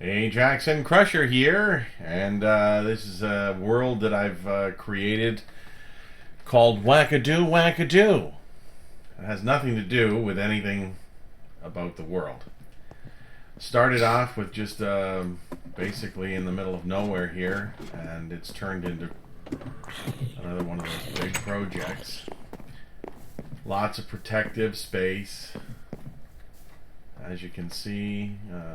Hey, Jackson Crusher here, and this is a world that I've created called Wackadoo Wackadoo. It has nothing to do with anything about the world. Started off with just basically in the middle of nowhere here, and it's turned into another one of those big projects. Lots of protective space. As you can see,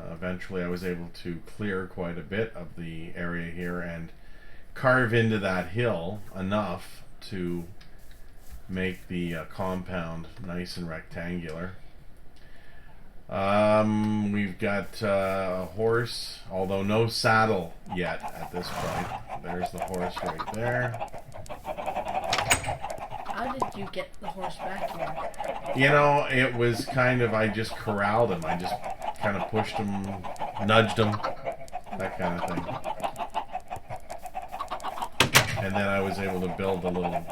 eventually I was able to clear quite a bit of the area here and carve into that hill enough to make the compound nice and rectangular. We've got a horse, although no saddle yet at this point. There's the horse right there. How did you get the horse back here? You know, it was kind of, I just corralled him. I just kind of pushed him, nudged him, that kind of thing. And then I was able to build a little.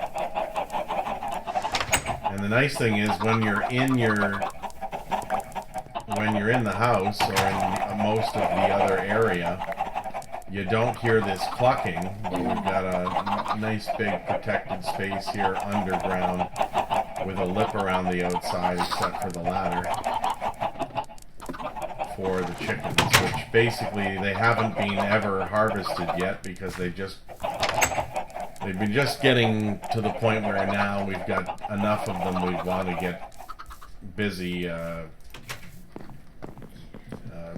And the nice thing is when you're in the house or in most of the other area, you don't hear this clucking. We've got a nice big protected space here underground with a lip around the outside except for the ladder for the chickens, which basically they haven't been ever harvested yet because they've been just getting to the point where now we've got enough of them we want to get busy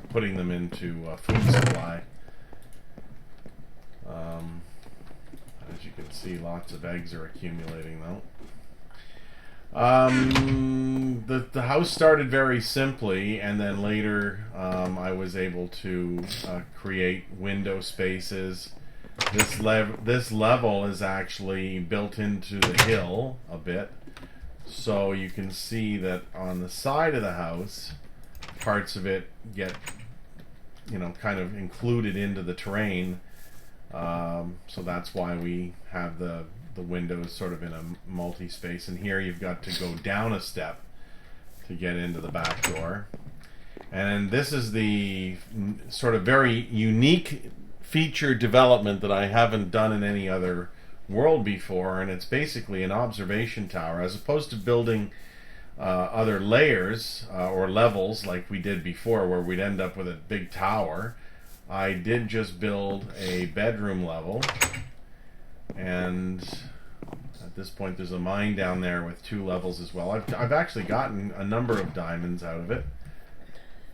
putting them into food supply. As you can see, lots of eggs are accumulating though. The house started very simply, and then later I was able to create window spaces. This level is actually built into the hill a bit, so you can see that on the side of the house, parts of it get, kind of included into the terrain. So that's why we have the windows sort of in a multi-space, and here you've got to go down a step to get into the back door. And this is the sort of very unique feature development that I haven't done in any other world before, and it's basically an observation tower. As opposed to building other layers or levels like we did before where we'd end up with a big tower, I did just build a bedroom level, and at this point there's a mine down there with 2 levels as well. I've actually gotten a number of diamonds out of it.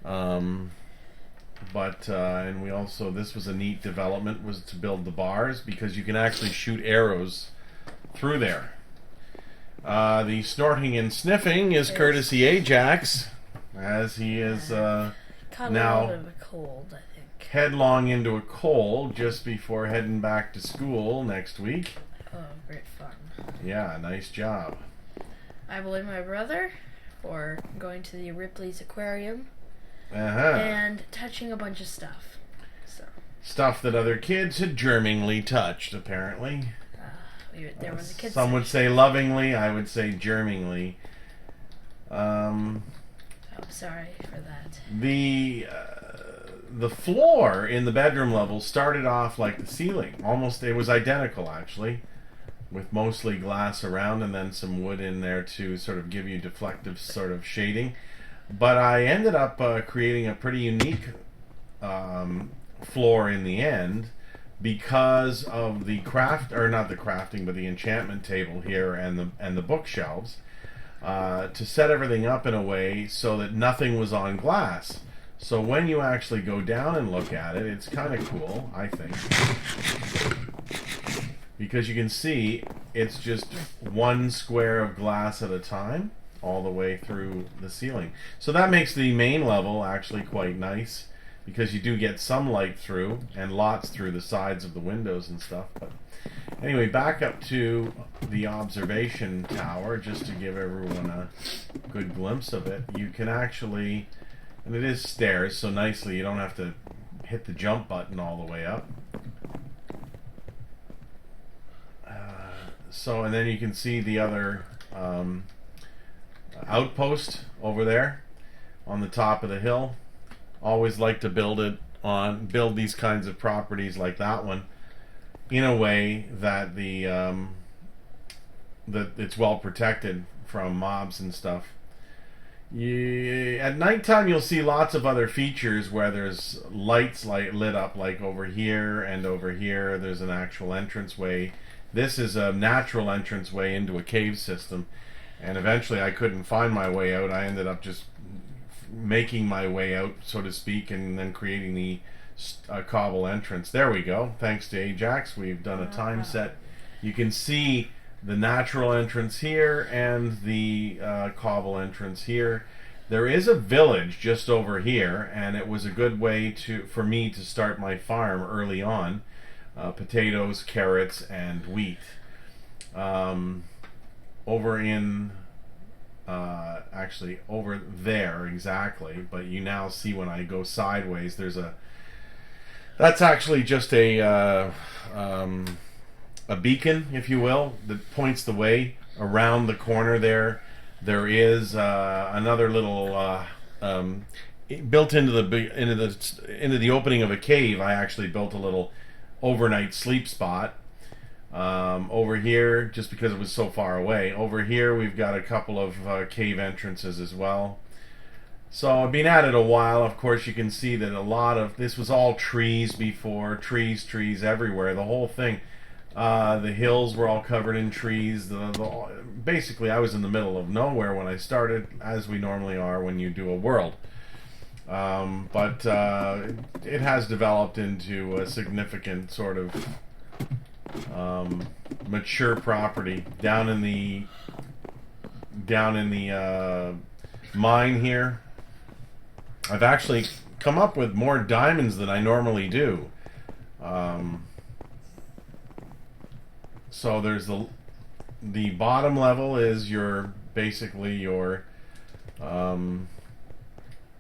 And we also, this was a neat development, was to build the bars because you can actually shoot arrows through there. The snorting and sniffing is courtesy Ajax, as he is now Out of a cold, I think. Headlong into a cold just before heading back to school next week. Oh, great fun. Yeah, nice job. I blame my brother for going to the Ripley's Aquarium Uh-huh. and touching a bunch of stuff. Stuff that other kids had germingly touched, apparently. There was a kid. Some would say lovingly, I would say germingly. I'm sorry for that. The floor in the bedroom level started off like the ceiling. Almost, it was identical actually, with mostly glass around and then some wood in there to sort of give you deflective sort of shading. But I ended up creating a pretty unique floor in the end because of the the enchantment table here and the bookshelves to set everything up in a way so that nothing was on glass. So when you actually go down and look at it, it's kind of cool, I think, because you can see it's just one square of glass at a time all the way through the ceiling. So that makes the main level actually quite nice because you do get some light through and lots through the sides of the windows and stuff. But anyway, back up to the observation tower just to give everyone a good glimpse of it. You can actually, and it is stairs, so nicely you don't have to hit the jump button all the way up. And then you can see the other outpost over there on the top of the hill. Always like to build it build these kinds of properties like that one in a way that that it's well protected from mobs and stuff. At nighttime, you'll see lots of other features where there's lights lit up, like over here and over here. There's an actual entranceway. This is a natural entranceway into a cave system, and eventually I couldn't find my way out. I ended up just making my way out, so to speak, and then creating the cobble entrance. There we go. Thanks to Ajax, we've done a time set. You can see the natural entrance here and the cobble entrance here. There is a village just over here, and it was a good way for me to start my farm early on. Potatoes, carrots, and wheat. Over in actually over there exactly, but you now see when I go sideways, that's actually just a beacon, if you will, that points the way. Around the corner there is another little built into the opening of a cave. I actually built a little overnight sleep spot. Over here, just because it was so far away, over here we've got a couple of cave entrances as well. So I've been at it a while. Of course, you can see that a lot of this was all trees before. Trees everywhere. The whole thing. The hills were all covered in trees. Basically, I was in the middle of nowhere when I started, as we normally are when you do a world. But it has developed into a significant sort of mature property down in the mine here. I've actually come up with more diamonds than I normally do. So there's the bottom level is basically your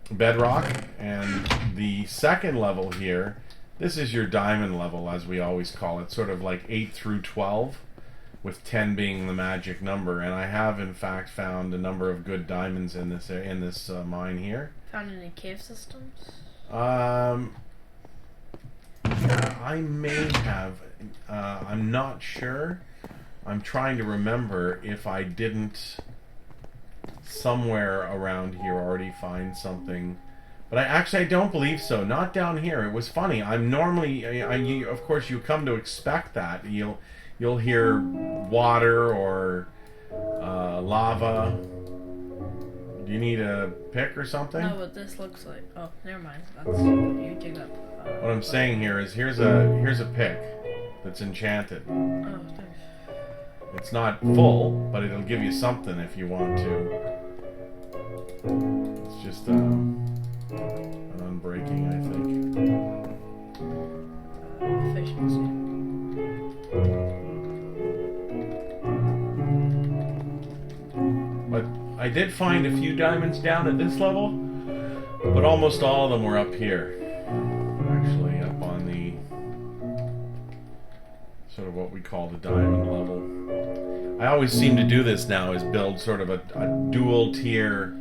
bedrock, and the second level here, this is your diamond level, as we always call it, sort of like 8 through 12, with 10 being the magic number. And I have in fact found a number of good diamonds in this mine here. Found any cave systems? Yeah, I may have. I'm not sure. I'm trying to remember if I didn't somewhere around here already find something. But I don't believe so. Not down here. It was funny. I'm normally, of course, you come to expect that. You'll hear water or lava. Do you need a pick or something? No, what this looks like. Oh, never mind. That's what you dig up. What I'm saying here is here's a pick that's enchanted. Oh, thanks. It's not full, but it'll give you something if you want to. It's just an unbreaking, I think. Efficiency. But I did find a few diamonds down at this level, but almost all of them were up here. Actually, up on the sort of what we call the diamond level. I always seem to do this now, is build sort of a dual tier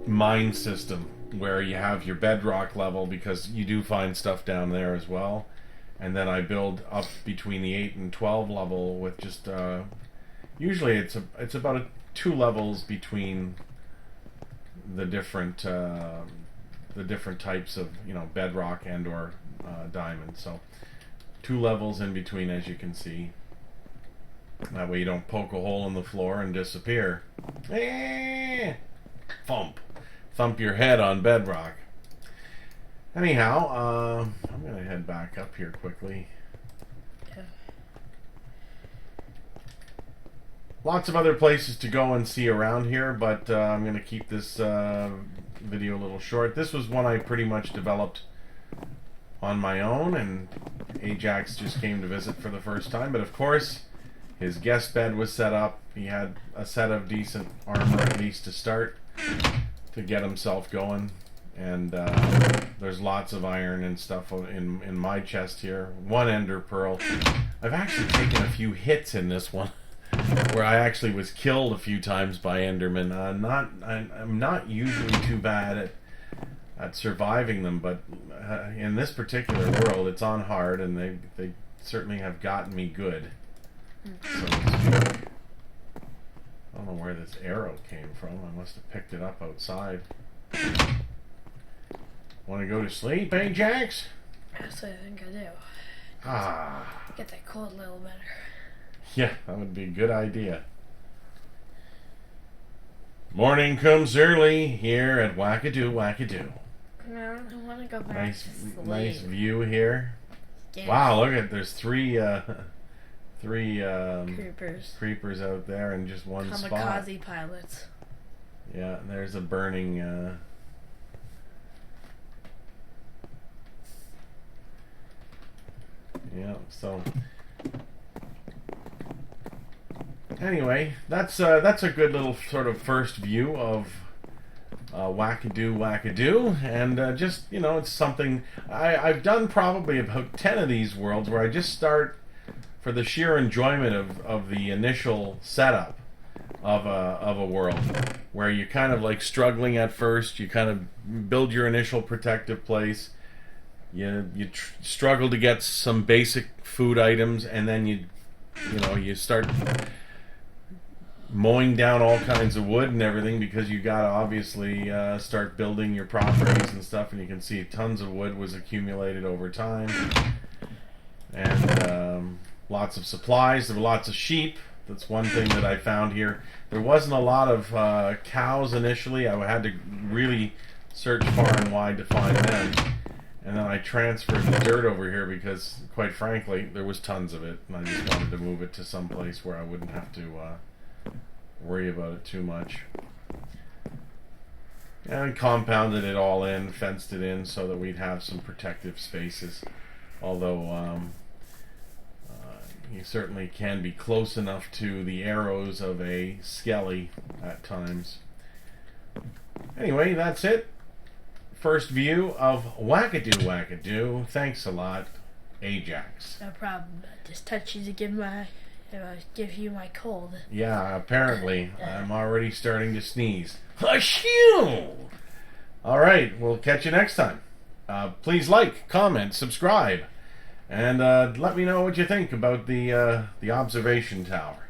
mine system where you have your bedrock level, because you do find stuff down there as well, and then I build up between the 8 and 12 level with just usually it's about 2 levels between the different types of bedrock and or diamond. So 2 levels in between, as you can see. That way you don't poke a hole in the floor and disappear. Thump your head on bedrock. Anyhow, I'm gonna head back up here quickly. Yeah. Lots of other places to go and see around here, but I'm going to keep this video a little short. This was one I pretty much developed on my own, and Ajax just came to visit for the first time. But of course, his guest bed was set up. He had a set of decent armor, at least to start, to get himself going. And there's lots of iron and stuff in my chest here. 1 ender pearl. I've actually taken a few hits in this one, where I actually was killed a few times by Endermen. I'm not usually too bad at surviving them, but in this particular world, it's on hard, and they certainly have gotten me good. So to speak. I don't know where this arrow came from. I must have picked it up outside. Want to go to sleep, eh, Jax? Yes, I think I do. Ah. Get that cold a little better. Yeah, that would be a good idea. Morning comes early here at Wackadoo Wackadoo. No, I want to go back Nice, to sleep. nice view here. Yeah. Wow, look at there's three Creepers out there in just one spot. Kamikaze pilots. Yeah, there's a burning. Yeah, so. Anyway, that's a good little sort of first view of Wackadoo Wackadoo, and just, you know, it's something I've done probably about 10 of these worlds where I just start for the sheer enjoyment of the initial setup of a world, where you're kind of like struggling at first. You kind of build your initial protective place. You struggle to get some basic food items, and then you start mowing down all kinds of wood and everything, because you got to obviously start building your properties and stuff. And you can see tons of wood was accumulated over time, and lots of supplies. There were lots of sheep. That's one thing that I found here. There wasn't a lot of cows initially. I had to really search far and wide to find them. And then I transferred the dirt over here because, quite frankly, there was tons of it. And I just wanted to move it to some place where I wouldn't have to worry about it too much. And I compounded it all in, fenced it in so that we'd have some protective spaces. Although you certainly can be close enough to the arrows of a skelly at times. Anyway, that's it. First view of Wackadoo Wackadoo. Thanks a lot, Ajax. No problem. I just touch you to give you my cold. Yeah, apparently. I'm already starting to sneeze. Achoo! All right, we'll catch you next time. Please like, comment, subscribe, and let me know what you think about the observation tower.